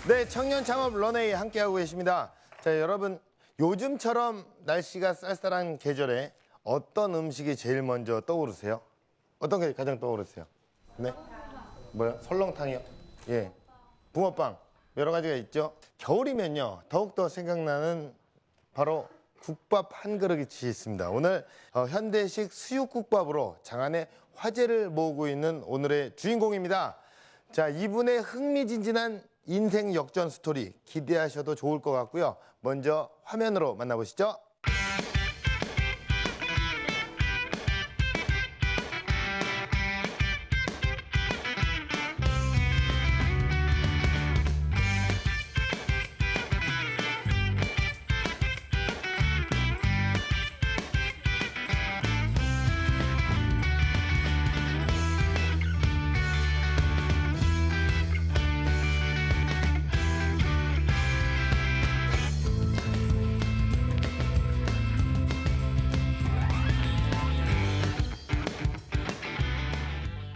네, 청년 창업 런웨이 함께하고 계십니다. 자, 여러분, 요즘처럼 날씨가 쌀쌀한 계절에 어떤 음식이 제일 먼저 떠오르세요? 어떤 게 가장 떠오르세요? 네? 뭐야? 설렁탕이요? 예. 붕어빵. 여러 가지가 있죠. 겨울이면요, 더욱더 생각나는 바로 국밥 한 그릇이 있습니다. 오늘 현대식 수육국밥으로 장안의 화제를 모으고 있는 오늘의 주인공입니다. 자, 이분의 흥미진진한 인생 역전 스토리 기대하셔도 좋을 것 같고요. 먼저 화면으로 만나보시죠.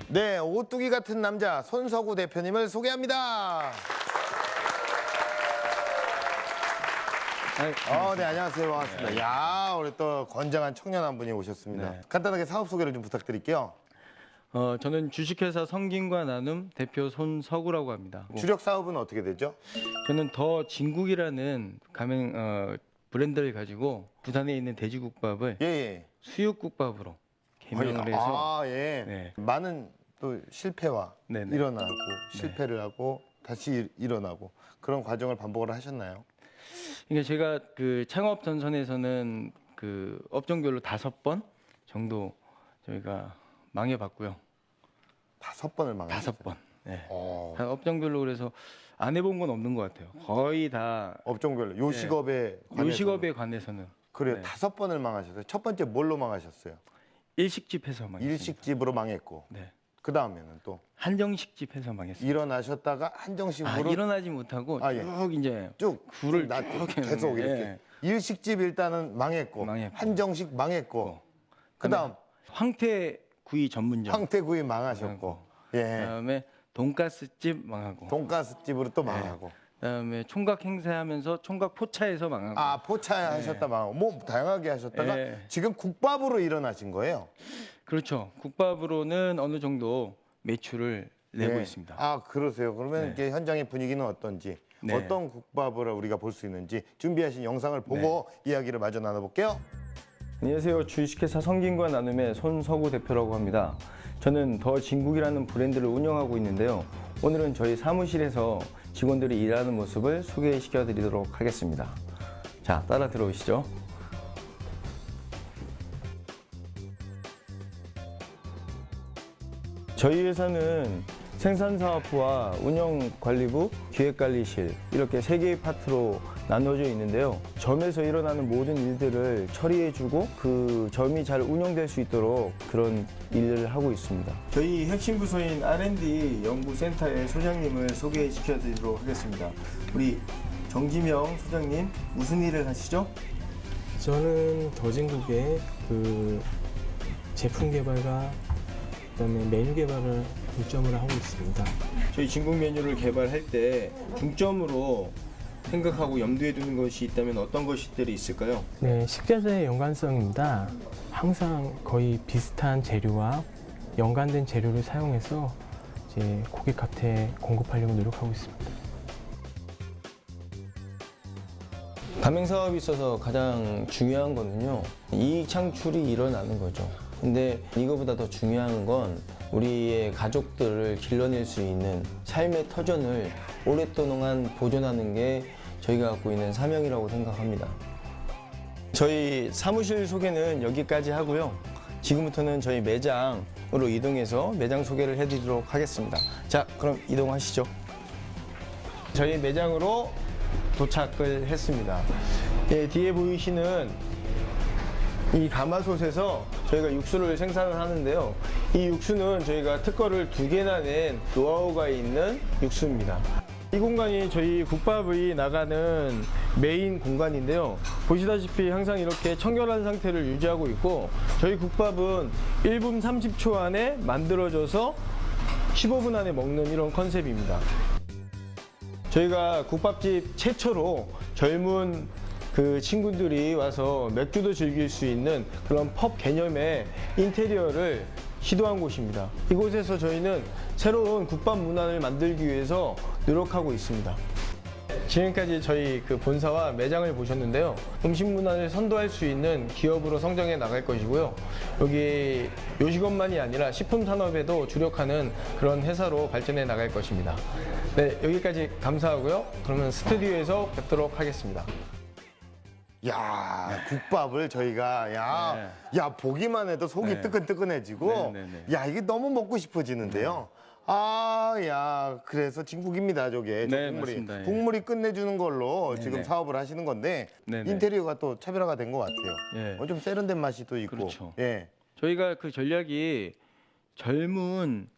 네, 오뚜기 같은 남자 손석우 대표님을 소개합니다. 네, 안녕하세요. 반갑습니다. 야, 우리 또 건장한 청년 한 분이 오셨습니다. 네. 간단하게 사업 소개를 좀 부탁드릴게요. 저는 주식회사 성김과 나눔 대표 손석우라고 합니다. 주력 사업은 어떻게 되죠? 저는 더 진국이라는 가맹 브랜드를 가지고 부산에 있는 돼지국밥을 예, 예. 수육국밥으로 개명을 해서 예. 네. 많은 또 실패와 네네. 일어나고 실패를 하고 다시 일어나고 그런 과정을 반복을 하셨나요? 그러니까 제가 그 창업 전선에서는 그 업종별로 5번 정도 저희가 망해봤고요. 5번을 망하셨어요? 5번. 네. 어, 다 업종별로 그래서 안 해본 건 없는 것 같아요. 거의 다 업종별로 요식업에 관해서는. 요식업에 관해서는 그래요. 네. 5번을 망하셨어요. 첫 번째 뭘로 망하셨어요? 일식집에서 망했습니다. 일식집으로 망했고 네. 그 다음에는 또 한정식집에서 망했습니다. 일어나셨다가 한정식으로 일어나지 못하고 아, 예. 쭉 이제 쭉 굴을 쭉 쭉 계속 했는데, 이렇게 예. 일식집 일단은 망했고, 망했고. 한정식 망했고 그다음 황태구이 전문점 황태구이 망하셨고 예. 그다음에 돈가스집 망하고 돈가스집으로 또 망하고 그다음에 총각 행사하면서 총각 포차에서 망하고 아 포차 하셨다 망하고 뭐 다양하게 하셨다가 예. 지금 국밥으로 일어나신 거예요. 그렇죠. 국밥으로는 어느 정도 매출을 내고 예. 있습니다. 아 그러세요. 그러면 네. 이렇게 현장의 분위기는 어떤지 네. 어떤 국밥을 우리가 볼 수 있는지 준비하신 영상을 보고 이야기를 마저 나눠볼게요. 안녕하세요. 주식회사 성김과 나눔의 손석우 대표라고 합니다. 저는 더 진국이라는 브랜드를 운영하고 있는데요. 오늘은 저희 사무실에서 직원들이 일하는 모습을 소개시켜 드리도록 하겠습니다. 자, 따라 들어오시죠. 저희 회사는 생산사업부와 운영관리부, 기획관리실 이렇게 3개의 파트로 나눠져 있는데요. 점에서 일어나는 모든 일들을 처리해주고 그 점이 잘 운영될 수 있도록 그런 일을 하고 있습니다. 저희 핵심 부서인 R&D 연구센터의 소장님을 소개시켜 드리도록 하겠습니다. 우리 정지명 소장님 무슨 일을 하시죠? 저는 더진국의 그 제품 개발과 그다음에 메뉴 개발을 중점으로 하고 있습니다. 저희 진국 메뉴를 개발할 때 중점으로 생각하고 염두에 두는 것이 있다면 어떤 것들이 있을까요? 네, 식자재의 연관성입니다. 항상 거의 비슷한 재료와 연관된 재료를 사용해서 이제 고객한테 공급하려고 노력하고 있습니다. 가맹 사업이 있어서 가장 중요한 거는요, 이익 창출이 일어나는 거죠. 근데 이거보다 더 중요한 건 우리의 가족들을 길러낼 수 있는 삶의 터전을 오랫동안 보존하는 게 저희가 갖고 있는 사명이라고 생각합니다. 저희 사무실 소개는 여기까지 하고요. 지금부터는 저희 매장으로 이동해서 매장 소개를 해드리도록 하겠습니다. 자, 그럼 이동하시죠. 저희 매장으로 도착을 했습니다. 예, 뒤에 보이시는 이 가마솥에서 저희가 육수를 생산을 하는데요. 이 육수는 저희가 특허를 2개나 낸 노하우가 있는 육수입니다. 이 공간이 저희 국밥이 나가는 메인 공간인데요. 보시다시피 항상 이렇게 청결한 상태를 유지하고 있고 저희 국밥은 1분 30초 안에 만들어져서 15분 안에 먹는 이런 컨셉입니다. 저희가 국밥집 최초로 젊은 그 친구들이 와서 맥주도 즐길 수 있는 그런 펍 개념의 인테리어를 시도한 곳입니다. 이곳에서 저희는 새로운 국밥 문화를 만들기 위해서 노력하고 있습니다. 지금까지 저희 그 본사와 매장을 보셨는데요. 음식 문화를 선도할 수 있는 기업으로 성장해 나갈 것이고요. 여기 요식업만이 아니라 식품 산업에도 주력하는 그런 회사로 발전해 나갈 것입니다. 네, 여기까지 감사하고요. 그러면 스튜디오에서 뵙도록 하겠습니다. 야, 국밥을 저희가 야 보기만 해도 속이 네. 뜨끈뜨끈해지고 네, 네, 야, 이게 너무 먹고 싶어지는데요. 아, 야, 그래서 진국입니다, 저게. 저 네, 국물이. 맞습니다. 예. 국물이 끝내주는 걸로 지금 네. 사업을 하시는 건데 네, 네. 인테리어가 또 차별화가 된 것 같아요. 예. 좀 세련된 맛이 또 있고. 그렇죠. 예. 저희가 그 전략이 젊은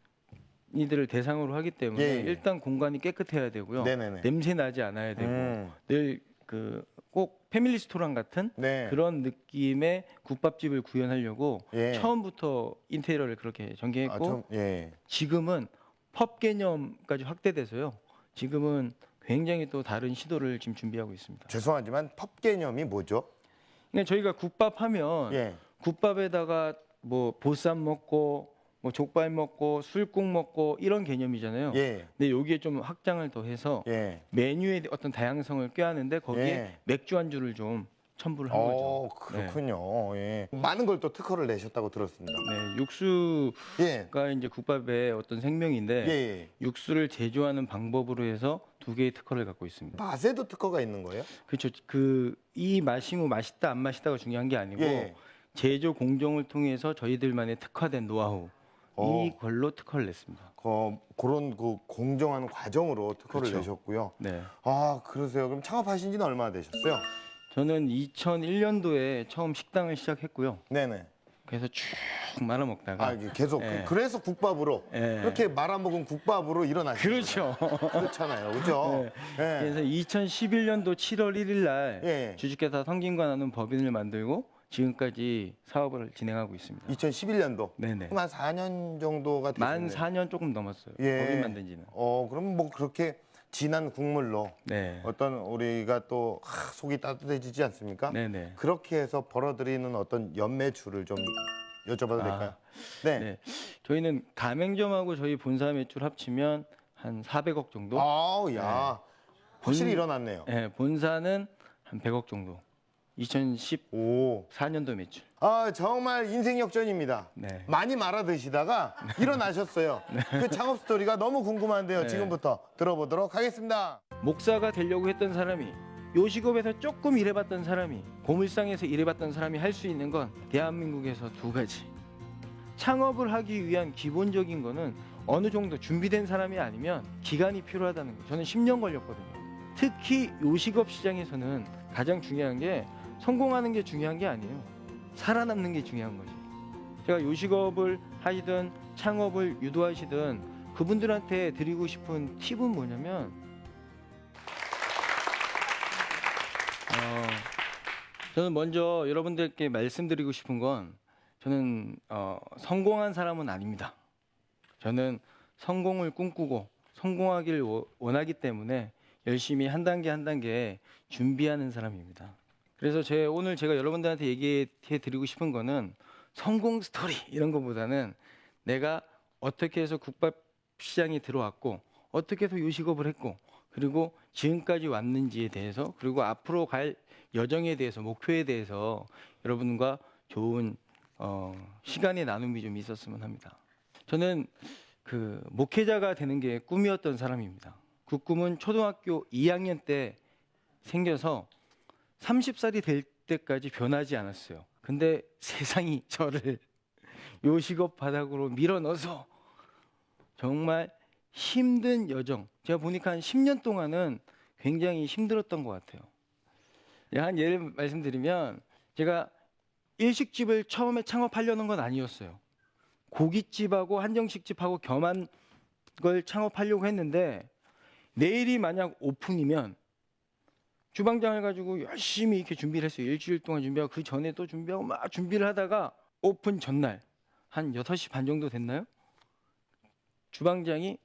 이들을 대상으로 하기 때문에 예, 예. 일단 공간이 깨끗해야 되고요. 네네네. 냄새 나지 않아야 되고 늘 그 꼭 패밀리 스토랑 같은 네. 그런 느낌의 국밥집을 구현하려고 예. 처음부터 인테리어를 그렇게 전개했고 예. 지금은 펍 개념까지 확대돼서요. 지금은 굉장히 또 다른 시도를 지금 준비하고 있습니다. 죄송하지만 펍 개념이 뭐죠? 그러니까 저희가 국밥 하면 예. 국밥에다가 뭐 보쌈 먹고 뭐 족발 먹고 술국 먹고 이런 개념이잖아요. 예. 근데 여기에 좀 확장을 더해서 예. 메뉴의 어떤 다양성을 껴안는데 거기에 예. 맥주 안주를 좀 첨부를 한 거죠. 그렇군요. 예. 많은 걸 또 특허를 내셨다고 들었습니다. 네, 육수가 예. 이제 국밥의 어떤 생명인데 예. 육수를 제조하는 방법으로 해서 2개의 특허를 갖고 있습니다. 맛에도 특허가 있는 거예요? 그렇죠. 그 이 맛이 뭐 맛있다 안 맛있다가 중요한 게 아니고 예. 제조 공정을 통해서 저희들만의 특화된 노하우 어. 이걸로 특허를 냈습니다. 그런 그 공정한 과정으로 특허를 그렇죠. 내셨고요. 네. 아, 그러세요. 그럼 창업하신 지는 얼마나 되셨어요? 저는 2001년도에 처음 식당을 시작했고요. 네네. 그래서 쭉 말아 먹다가 아, 이게 계속 예. 그래서 국밥으로 예. 이렇게 말아먹은 국밥으로 일어나신 그렇죠. 그렇잖아요. 그죠? 예. 그래서 2011년도 7월 1일 날 예. 주식회사 성김관하는 법인을 만들고 지금까지 사업을 진행하고 있습니다. 2011년도. 네네. 그럼 한 4년 정도가 만 되셨네요. 4년 조금 넘었어요. 예. 법인 만든 지는. 그럼 뭐 그렇게 진한 국물로 네. 어떤 우리가 또 속이 따뜻해지지 않습니까? 네네. 그렇게 해서 벌어들이는 어떤 연매출을 좀 여쭤봐도 될까요? 네. 네. 저희는 가맹점하고 저희 본사 매출 합치면 한 400억 정도. 아우, 야. 확실히 본- 일어났네요. 네, 본사는 한 100억 정도. 2014년도 오. 매출. 정말 인생 역전입니다. 네. 많이 말아 드시다가 일어나셨어요. 그 창업 스토리가 너무 궁금한데요. 네. 지금부터 들어보도록 하겠습니다. 목사가 되려고 했던 사람이 요식업에서 조금 일해봤던 사람이 고물상에서 일해봤던 사람이 할 수 있는 건 대한민국에서 2가지. 창업을 하기 위한 기본적인 거는 어느 정도 준비된 사람이 아니면 기간이 필요하다는 거예요. 저는 10년 걸렸거든요. 특히 요식업 시장에서는 가장 중요한 게 성공하는 게 중요한 게 아니에요. 살아남는 게 중요한 거죠. 제가 요식업을 하시든 창업을 유도하시든 그분들한테 드리고 싶은 팁은 뭐냐면 저는 먼저 여러분들께 말씀드리고 싶은 건 저는 성공한 사람은 아닙니다. 저는 성공을 꿈꾸고 성공하길 원하기 때문에 열심히 한 단계 한 단계 준비하는 사람입니다. 그래서 오늘 제가 여러분들한테 얘기해 드리고 싶은 거는 성공 스토리 이런 것보다는 내가 어떻게 해서 국밥 시장에 들어왔고 어떻게 해서 요식업을 했고 그리고 지금까지 왔는지에 대해서 그리고 앞으로 갈 여정에 대해서 목표에 대해서 여러분과 좋은 시간의 나눔이 좀 있었으면 합니다. 저는 그 목회자가 되는 게 꿈이었던 사람입니다. 그 꿈은 초등학교 2학년 때 생겨서 30살이 될 때까지 변하지 않았어요. 근데 세상이 저를 요식업 바닥으로 밀어넣어서 정말 힘든 여정. 제가 보니까 한 10년 동안은 굉장히 힘들었던 것 같아요. 한 예를 말씀드리면 제가 일식집을 처음에 창업하려는 건 아니었어요. 고깃집하고 한정식집하고 겸한 걸 창업하려고 했는데 내일이 만약 오픈이면 주방장을 가지고 열심히 이렇게 준비를 했어요. 일주일 동안 준비하고 그 전에 또 준비하고 막 준비를 하다가 오픈 전날 한 6시 반 정도 됐나요? 주방장이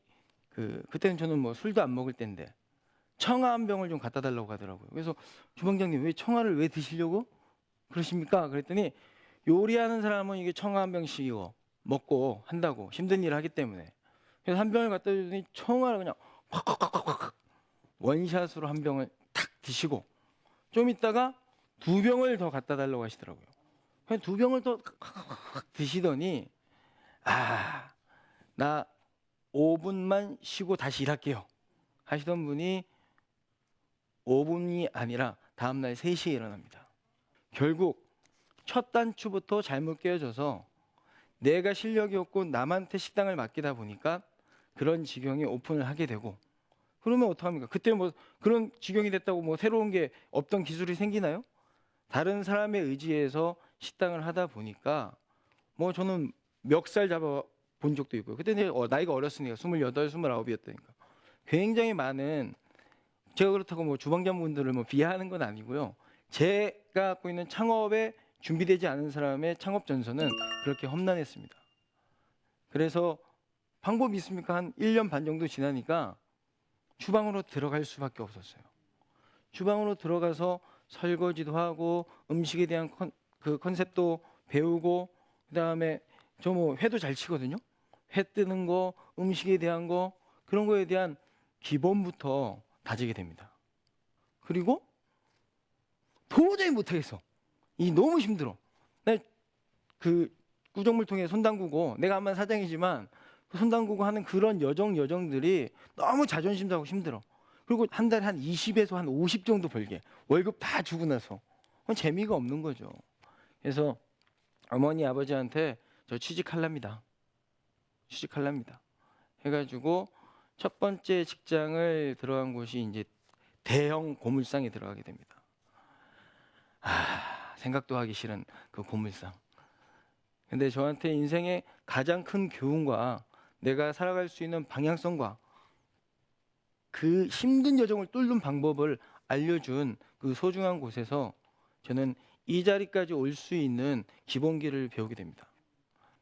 그때는 저는 뭐 술도 안 먹을 때인데 청아 한 병을 좀 갖다 달라고 하더라고요. 그래서 주방장님 왜 청아를 왜 드시려고 그러십니까? 그랬더니 요리하는 사람은 이게 청아 한 병씩 먹고 한다고 힘든 일을 하기 때문에. 그래서 한 병을 갖다 주더니 청아를 그냥 확 원샷으로 한 병을 탁 드시고 좀 있다가 2병을 더 갖다 달라고 하시더라고요. 그냥 2병을 더 드시더니 나 5분만 쉬고 다시 일할게요 하시던 분이 5분이 아니라 다음날 3시에 일어납니다. 결국 첫 단추부터 잘못 깨어져서 내가 실력이 없고 남한테 식당을 맡기다 보니까 그런 지경에 오픈을 하게 되고, 그러면 어떡합니까? 그때 뭐 그런 지경이 됐다고 뭐 새로운 게 없던 기술이 생기나요? 다른 사람의 의지에서 식당을 하다 보니까 뭐 저는 멱살 잡아 본 적도 있고요. 그때 나이가 어렸으니까 28, 29이었다니까. 굉장히 많은, 제가 그렇다고 뭐 주방장분들을 뭐 비하하는 건 아니고요. 제가 갖고 있는 창업에 준비되지 않은 사람의 창업 전선은 그렇게 험난했습니다. 그래서 방법이 있습니까? 한 1년 반 정도 지나니까 주방으로 들어갈 수밖에 없었어요. 주방으로 들어가서 설거지도 하고 음식에 대한 컨셉도 배우고, 그다음에 저 뭐 회도 잘 치거든요. 회 뜨는 거, 음식에 대한 거, 그런 거에 대한 기본부터 다지게 됩니다. 그리고 도저히 못하겠어. 이 너무 힘들어. 나 그 구정물통에 손 담그고, 내가 아마 사장이지만 손 담그고 하는 그런 여정들이 너무 자존심 상하고 힘들어. 그리고 한 달에 한 20에서 한 50 정도 벌게. 월급 다 주고 나서. 그건 재미가 없는 거죠. 그래서 어머니 아버지한테 저 취직할랍니다. 해가지고 첫 번째 직장을 들어간 곳이 이제 대형 고물상에 들어가게 됩니다. 생각도 하기 싫은 그 고물상. 근데 저한테 인생의 가장 큰 교훈과 내가 살아갈 수 있는 방향성과 그 힘든 여정을 뚫는 방법을 알려준 그 소중한 곳에서 저는 이 자리까지 올 수 있는 기본기를 배우게 됩니다.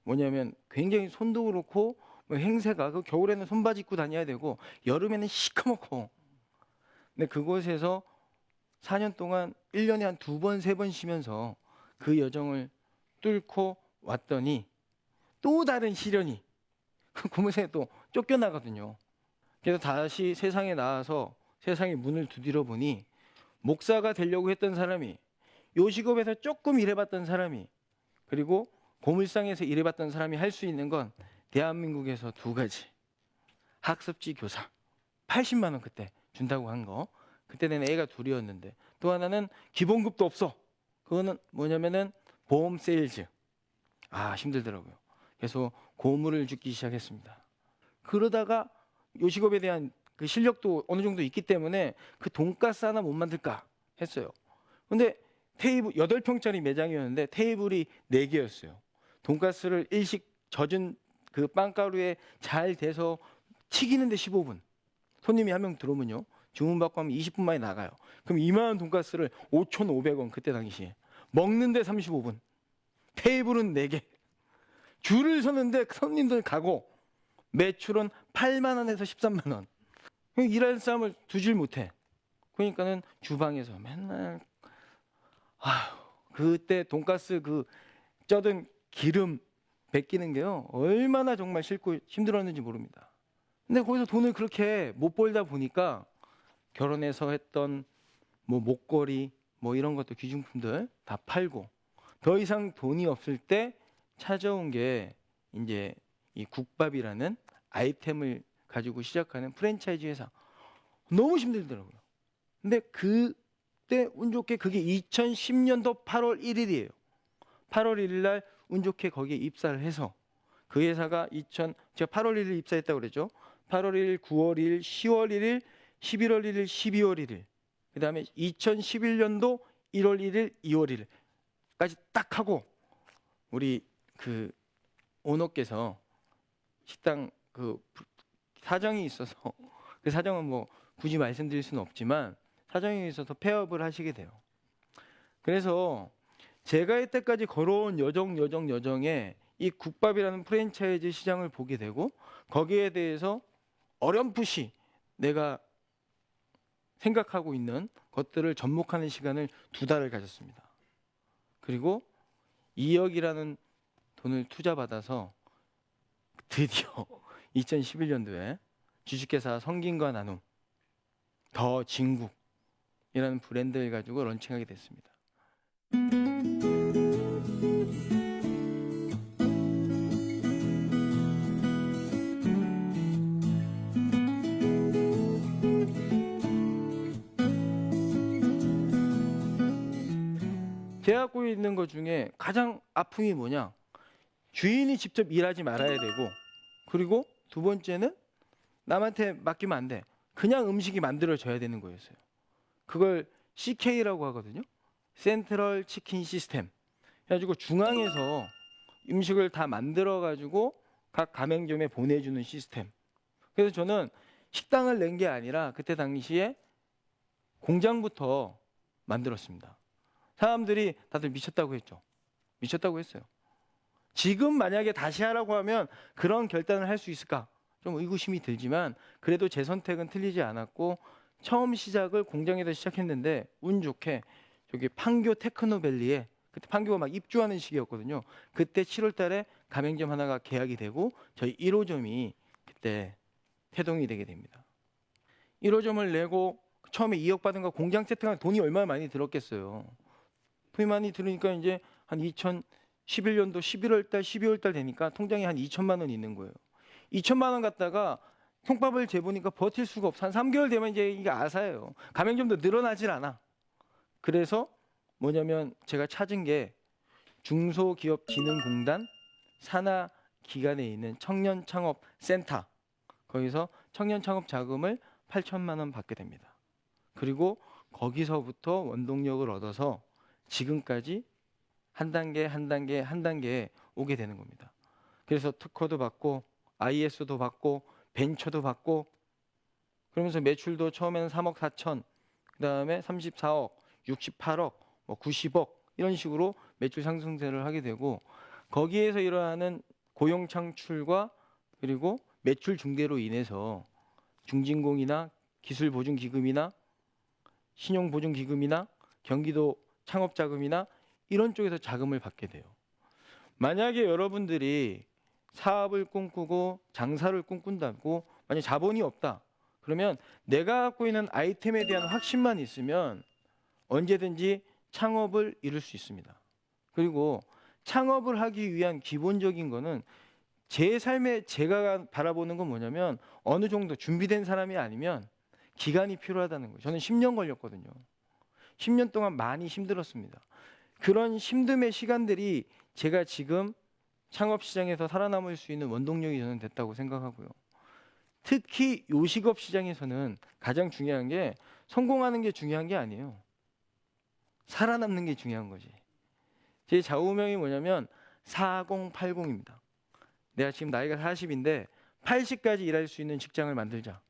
뭐냐면 굉장히 손도 그렇고 뭐 행세가, 그 겨울에는 손바지 입고 다녀야 되고 여름에는 시커멓고. 근데 그곳에서 4년 동안 1년에 한 2번, 3번 쉬면서 그 여정을 뚫고 왔더니 또 다른 시련이 그 고무생에 또 쫓겨나거든요. 그래서 다시 세상에 나와서 세상의 문을 두드려 보니 목사가 되려고 했던 사람이, 요식업에서 조금 일해봤던 사람이, 그리고 고물상에서 일해봤던 사람이 할 수 있는 건 대한민국에서 2가지. 학습지 교사 80만 원 그때 준다고 한 거. 그때 는 애가 2이었는데, 또 하나는 기본급도 없어. 그거는 뭐냐면은 보험 세일즈. 힘들더라고요. 그래서 고물을 줍기 시작했습니다. 그러다가 요식업에 대한 그 실력도 어느 정도 있기 때문에 그 돈가스 하나 못 만들까 했어요. 근데 테이블 8평짜리 매장이었는데 테이블이 4개였어요. 돈가스를 일식 젖은 그 빵가루에 잘 돼서 튀기는데 15분. 손님이 한 명 들어오면요, 주문 받고 하면 20분 만에 나가요. 그럼 이만한 돈가스를 5,500원 그때 당시에 먹는데 35분. 테이블은 4개. 줄을 서는데 손님들 가고, 매출은 8만 원에서 13만 원. 일할 사람을 두질 못해. 그러니까는 주방에서 맨날 그때 돈가스 그 쪄든 기름 벗기는 게요, 얼마나 정말 싫고 힘들었는지 모릅니다. 근데 거기서 돈을 그렇게 못 벌다 보니까 결혼해서 했던 뭐 목걸이 뭐 이런 것도 귀중품들 다 팔고, 더 이상 돈이 없을 때 찾아온 게 이제 이 국밥이라는 아이템을 가지고 시작하는 프랜차이즈 회사. 너무 힘들더라고요. 근데 그때 운 좋게 그게 2010년도 8월 1일이에요. 8월 1일 날 운 좋게 거기에 입사를 해서, 그 회사가 제가 8월 1일 입사했다고 그랬죠. 8월 1일, 9월 1일, 10월 1일, 11월 1일, 12월 1일. 그다음에 2011년도 1월 1일, 2월 1일까지 딱 하고, 우리 그 오너께서 식당 그 사정이 있어서, 그 사정은 뭐 굳이 말씀드릴 수는 없지만 사정이 있어서 폐업을 하시게 돼요. 그래서 제가 이때까지 걸어온 여정에 이 국밥이라는 프랜차이즈 시장을 보게 되고, 거기에 대해서 어렴풋이 내가 생각하고 있는 것들을 접목하는 시간을 2달을 가졌습니다. 그리고 2억이라는 돈을 투자받아서 드디어 2011년도에 주식회사 성김과 나눔 더 진국이라는 브랜드를 가지고 런칭하게 됐습니다. 제가 갖고 있는 것 중에 가장 아픔이 뭐냐? 주인이 직접 일하지 말아야 되고, 그리고 두 번째는 남한테 맡기면 안 돼. 그냥 음식이 만들어져야 되는 거였어요. 그걸 CK라고 하거든요. 센트럴 치킨 시스템. 그래가지고 중앙에서 음식을 다 만들어가지고 각 가맹점에 보내주는 시스템. 그래서 저는 식당을 낸 게 아니라 그때 당시에 공장부터 만들었습니다. 사람들이 다들 미쳤다고 했죠. 미쳤다고 했어요. 지금 만약에 다시 하라고 하면 그런 결단을 할 수 있을까? 좀 의구심이 들지만 그래도 제 선택은 틀리지 않았고 처음 시작을 공장에서 시작했는데 운 좋게 저기 판교 테크노밸리에 그때 판교가 막 입주하는 시기였거든요. 그때 7월 달에 가맹점 하나가 계약이 되고 저희 1호점이 그때 태동이 되게 됩니다. 1호점을 내고 처음에 2억 받은 거 공장 세팅한 돈이 얼마나 많이 들었겠어요. 돈이 많이 들으니까 이제 한 2011년도 11월 달, 12월 달 되니까 통장에 한 2천만 원 있는 거예요. 2천만 원 갖다가 통밥을 재보니까 버틸 수가 없어. 한 3개월 되면 이제 이게 아사예요. 가맹점도 늘어나질 않아. 그래서 뭐냐면 제가 찾은 게 중소기업진흥공단 산하기관에 있는 청년창업센터. 거기서 청년창업 자금을 8천만 원 받게 됩니다. 그리고 거기서부터 원동력을 얻어서 지금까지 한 단계 한 단계 한 단계 오게 되는 겁니다. 그래서 특허도 받고 IS도 받고 벤처도 받고 그러면서 매출도 처음에는 3억 4천, 그다음에 34억, 68억, 뭐 90억 이런 식으로 매출 상승세를 하게 되고 거기에서 일어나는 고용 창출과 그리고 매출 증대로 인해서 중진공이나 기술보증기금이나 신용보증기금이나 경기도 창업자금이나 이런 쪽에서 자금을 받게 돼요. 만약에 여러분들이 사업을 꿈꾸고 장사를 꿈꾼다고 만약 자본이 없다. 그러면 내가 갖고 있는 아이템에 대한 확신만 있으면 언제든지 창업을 이룰 수 있습니다. 그리고 창업을 하기 위한 기본적인 거는 제 삶에 제가 바라보는 건 뭐냐면 어느 정도 준비된 사람이 아니면 기간이 필요하다는 거예요. 저는 10년 걸렸거든요. 10년 동안 많이 힘들었습니다. 그런 힘듦의 시간들이 제가 지금 창업 시장에서 살아남을 수 있는 원동력이 저는 됐다고 생각하고요. 특히 요식업 시장에서는 가장 중요한 게 성공하는 게 중요한 게 아니에요. 살아남는 게 중요한 거지. 제 좌우명이 뭐냐면 4080입니다. 내가 지금 나이가 40인데 80까지 일할 수 있는 직장을 만들자.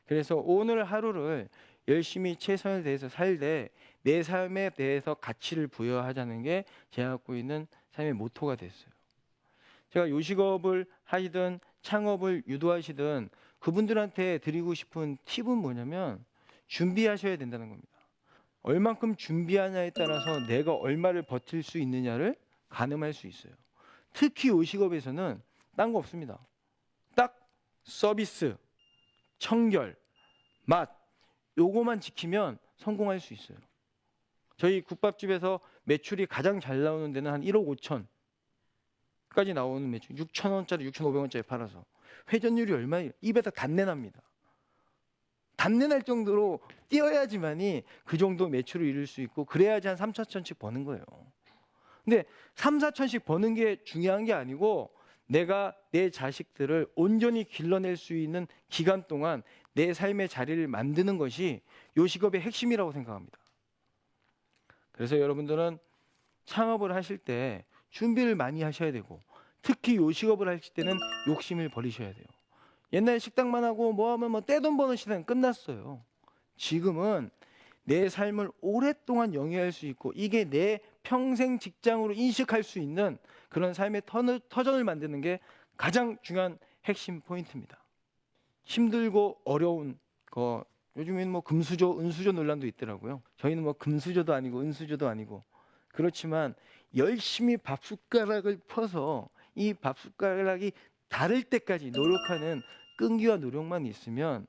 그래서 오늘 하루를 열심히 최선을 다해서 살되 내 삶에 대해서 가치를 부여하자는 게 제가 갖고 있는 삶의 모토가 됐어요. 제가 요식업을 하시든 창업을 유도하시든 그분들한테 드리고 싶은 팁은 뭐냐면 준비하셔야 된다는 겁니다. 얼만큼 준비하냐에 따라서 내가 얼마를 버틸 수 있느냐를 가늠할 수 있어요. 특히 요식업에서는 딴 거 없습니다. 딱 서비스, 청결, 맛 요거만 지키면 성공할 수 있어요. 저희 국밥집에서 매출이 가장 잘 나오는 데는 한 1억 5천까지 나오는 매출, 6,000원짜리, 6,500원짜리 팔아서 회전율이 얼마예요? 입에다 단내 납니다. 단내 날 정도로 뛰어야지만이 그 정도 매출을 이룰 수 있고 그래야지 한 3, 4천씩 버는 거예요. 근데 3, 4천씩 버는 게 중요한 게 아니고 내가 내 자식들을 온전히 길러낼 수 있는 기간 동안 내 삶의 자리를 만드는 것이 요식업의 핵심이라고 생각합니다. 그래서 여러분들은 창업을 하실 때 준비를 많이 하셔야 되고 특히 요식업을 하실 때는 욕심을 버리셔야 돼요. 옛날에 식당만 하고 뭐 하면 뭐 떼돈 버는 시대는 끝났어요. 지금은 내 삶을 오랫동안 영위할 수 있고 이게 내 평생 직장으로 인식할 수 있는 그런 삶의 터전을 만드는 게 가장 중요한 핵심 포인트입니다. 힘들고 어려운 거 요즘에는 뭐 금수저, 은수저 논란도 있더라고요. 저희는 뭐 금수저도 아니고 은수저도 아니고 그렇지만 열심히 밥숟가락을 퍼서 이 밥숟가락이 닳을 때까지 노력하는 끈기와 노력만 있으면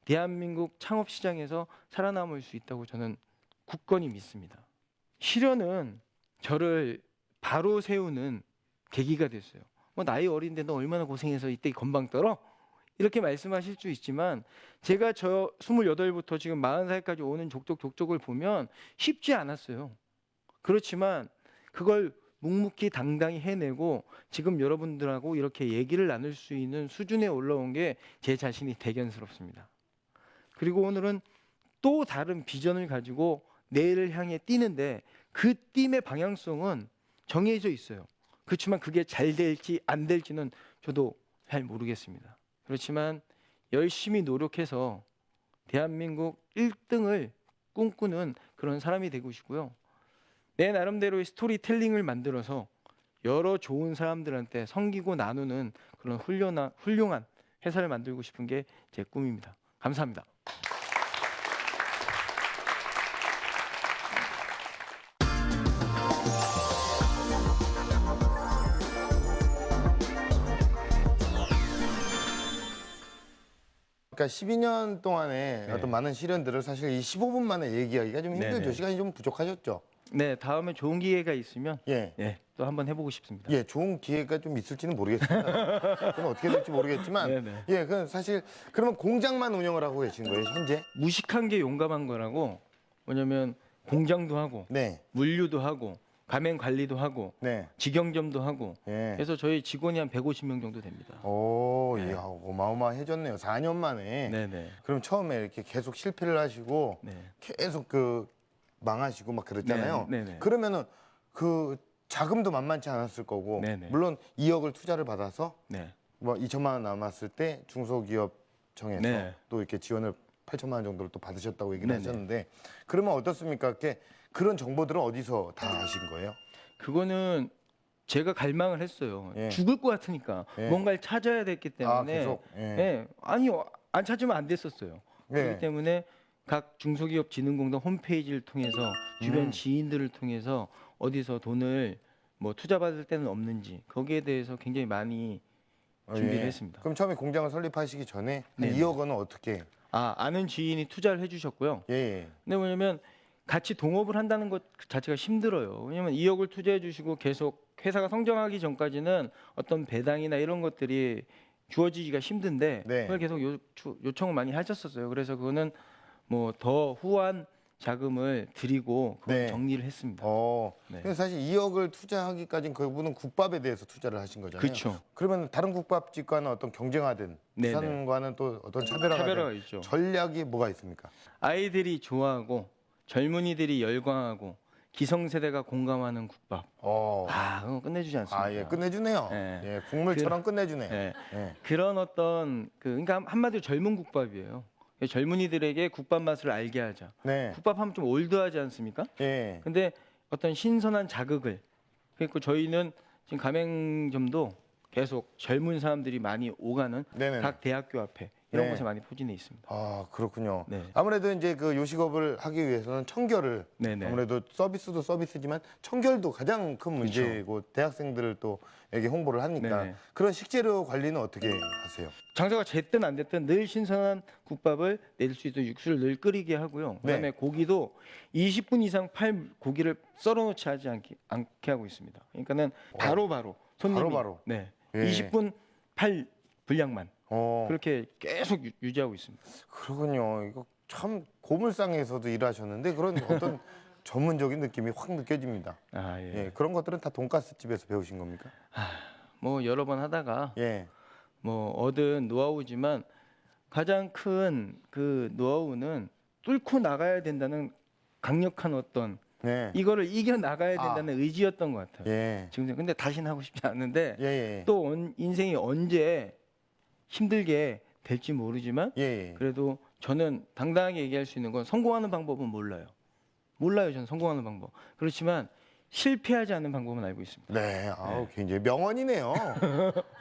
대한민국 창업 시장에서 살아남을 수 있다고 저는 굳건히 믿습니다. 실현은 저를 바로 세우는 계기가 됐어요. 뭐 나이 어린데 너 얼마나 고생해서 이때 건방 떨어? 이렇게 말씀하실 수 있지만 제가 저 28부터 지금 40살까지 오는 족적을 보면 쉽지 않았어요. 그렇지만 그걸 묵묵히 당당히 해내고 지금 여러분들하고 이렇게 얘기를 나눌 수 있는 수준에 올라온 게 제 자신이 대견스럽습니다. 그리고 오늘은 또 다른 비전을 가지고 내일을 향해 뛰는데 그 띠의 방향성은 정해져 있어요. 그렇지만 그게 잘 될지 안 될지는 저도 잘 모르겠습니다. 그렇지만 열심히 노력해서 대한민국 1등을 꿈꾸는 그런 사람이 되고 싶고요. 내 나름대로의 스토리텔링을 만들어서 여러 좋은 사람들한테 섬기고 나누는 그런 훌륭한 회사를 만들고 싶은 게 제 꿈입니다. 감사합니다. 그러니까 12년 동안에 네. 어떤 많은 시련들을 사실 이 15분 만에 얘기하기가 좀 힘들죠. 네네. 시간이 좀 부족하셨죠. 네, 다음에 좋은 기회가 있으면 예. 또 한번 해보고 싶습니다. 예, 좋은 기회가 좀 있을지는 모르겠습니다. 그럼 어떻게 될지 모르겠지만, 네네. 예, 그 사실 그러면 공장만 운영을 하고 계신 거예요, 현재? 무식한 게 용감한 거라고. 뭐냐면 공장도 하고 네, 물류도 하고 가맹 관리도 하고 네, 직영점도 하고 예. 그래서 저희 직원이 한 150명 정도 됩니다. 오, 네. 이야, 어마어마해졌네요. 4년 만에. 네네. 그럼 처음에 이렇게 계속 실패를 하시고 네. 계속 그 망하시고 막 그랬잖아요. 네, 네네. 그러면은 그 자금도 만만치 않았을 거고, 네네. 물론 2억을 투자를 받아서 네. 뭐 2천만 원 남았을 때 중소기업청에서 네. 또 이렇게 지원을 8천만 원 정도를 또 받으셨다고 얘기를 네네. 하셨는데 그러면 어떻습니까? 이렇게 그런 정보들은 어디서 다 아신 거예요? 그거는 제가 갈망을 했어요. 예. 죽을 것 같으니까 예. 뭔가를 찾아야 됐기 때문에 계속. 예. 예. 아니요, 안 찾으면 안 됐었어요. 예. 그렇기 때문에 각 중소기업진흥공단 홈페이지를 통해서 주변 지인들을 통해서 어디서 돈을 뭐 투자받을 때는 없는지 거기에 대해서 굉장히 많이 준비를 예. 했습니다. 그럼 처음에 공장을 설립하시기 전에 한 네네. 2억 원은 어떻게? 아는 지인이 투자를 해주셨고요. 예, 예. 근데 뭐냐면 같이 동업을 한다는 것 자체가 힘들어요. 왜냐면 2억을 투자해 주시고 계속 회사가 성장하기 전까지는 어떤 배당이나 이런 것들이 주어지기가 힘든데 네. 그걸 계속 요청을 많이 하셨었어요. 그래서 그거는 뭐 더 후한 자금을 드리고 그걸 네. 정리를 했습니다. 네. 근데 사실 2억을 투자하기까지는 그분은 국밥에 대해서 투자를 하신 거잖아요. 그렇죠. 그러면 다른 국밥집과는 어떤 경쟁하든 네네. 부산과는 또 어떤 차별화가 된 있죠. 전략이 뭐가 있습니까? 아이들이 좋아하고 젊은이들이 열광하고 기성세대가 공감하는 국밥. 그거 끝내주지 않습니까? 예, 끝내주네요. 네. 예, 국물처럼 끝내주네. 예. 예. 그런 어떤 그러니까 한마디로 젊은 국밥이에요. 젊은이들에게 국밥 맛을 알게 하자. 네. 국밥 하면 좀 올드하지 않습니까? 예. 근데 어떤 신선한 자극을 그리고 저희는 지금 가맹점도 계속 젊은 사람들이 많이 오가는 네네. 각 대학교 앞에 이런 네. 곳에 많이 포진해 있습니다. 그렇군요. 네. 아무래도 이제 그 요식업을 하기 위해서는 청결을 네네. 아무래도 서비스도 서비스지만 청결도 가장 큰 문제고 대학생들을 또 여기 홍보를 하니까 네네. 그런 식재료 관리는 어떻게 하세요? 장사가 됐든 안 됐든 늘 신선한 국밥을 낼 수 있도록 육수를 늘 끓이게 하고요. 그다음에 네. 고기도 20분 이상 팔 고기를 썰어놓지 않게 하고 있습니다. 그러니까는 바로바로 손님이 바로바로? 네. 예. 20분 팔 분량만 그렇게 그렇게 계속 유지하고 있습니다. 그렇군요. 이거 참 고물상에서도 일하셨는데 그런 어떤 전문적인 느낌이 확 느껴집니다. 예, 그런 것들은 다 돈가스 집에서 배우신 겁니까? 뭐 여러 번 하다가 예. 뭐 얻은 노하우지만 가장 큰 그 노하우는 뚫고 나가야 된다는 강력한 어떤 네. 이거를 이겨 나가야 된다는 의지였던 것 같아요. 예. 지금 근데 다시는 하고 싶지 않는데 예, 예. 또 인생이 언제 힘들게 될지 모르지만 예, 예. 그래도 저는 당당하게 얘기할 수 있는 건 성공하는 방법은 몰라요. 저는 성공하는 방법. 그렇지만 실패하지 않는 방법은 알고 있습니다. 네, 아우 굉장히 명언이네요.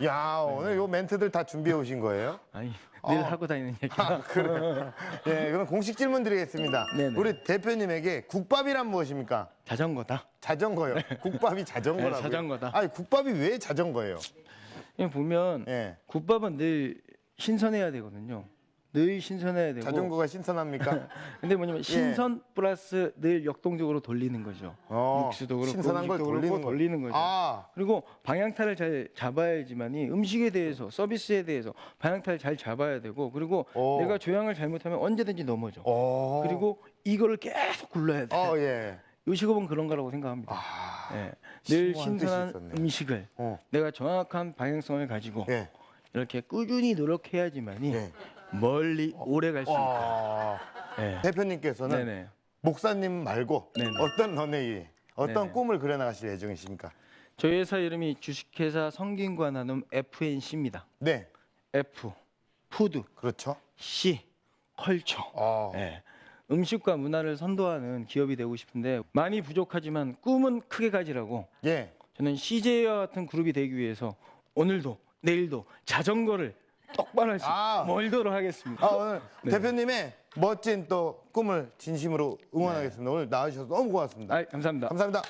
야, 오늘 요 멘트들 다 준비해 오신 거예요? 아니, 늘 하고 다니는 얘기. 그래. 예, 그럼 공식 질문 드리겠습니다. 네네. 우리 대표님에게 국밥이란 무엇입니까? 자전거다. 자전거요. 국밥이 자전거라고요? 네, 자전거다. 아니, 국밥이 왜 자전거예요? 그냥 보면 예. 국밥은 늘 신선해야 되거든요. 늘 신선해야 되고. 자전거가 신선합니까? 근데 뭐냐면 신선 플러스 늘 역동적으로 돌리는 거죠. 어, 육수도 그렇고 신선한 걸 음식도 그렇고 돌리는 돌리는 거죠. 아, 그리고 방향타를 잘 잡아야지만이 음식에 대해서 서비스에 대해서 방향타를 잘 잡아야 되고 그리고 오. 내가 조향을 잘못하면 언제든지 넘어져. 어. 그리고 이거를 계속 굴러야 돼. 예. 요식업은 그런 거라고 생각합니다. 아, 예. 늘 심오한 뜻이 신선한 있었네. 음식을 어. 내가 정확한 방향성을 가지고 예. 이렇게 꾸준히 노력해야지만이 예. 멀리 오래 갈 수 있다. 와. 예. 대표님께서는 네네. 목사님 말고 네네. 어떤 런웨이, 어떤 네네. 꿈을 그려나가실 예정이십니까? 저희 회사 이름이 주식회사 성균관 나눔 FNC입니다. 네, F 푸드, 그렇죠. C 컬처. 어. 예. 음식과 문화를 선도하는 기업이 되고 싶은데 많이 부족하지만 꿈은 크게 가지라고 예. 저는 CJ와 같은 그룹이 되기 위해서 오늘도 내일도 자전거를 똑바로 할 수 멀도록 하겠습니다. 오늘 네. 대표님의 멋진 또 꿈을 진심으로 응원하겠습니다. 오늘 나와주셔서 너무 고맙습니다. 감사합니다. 감사합니다.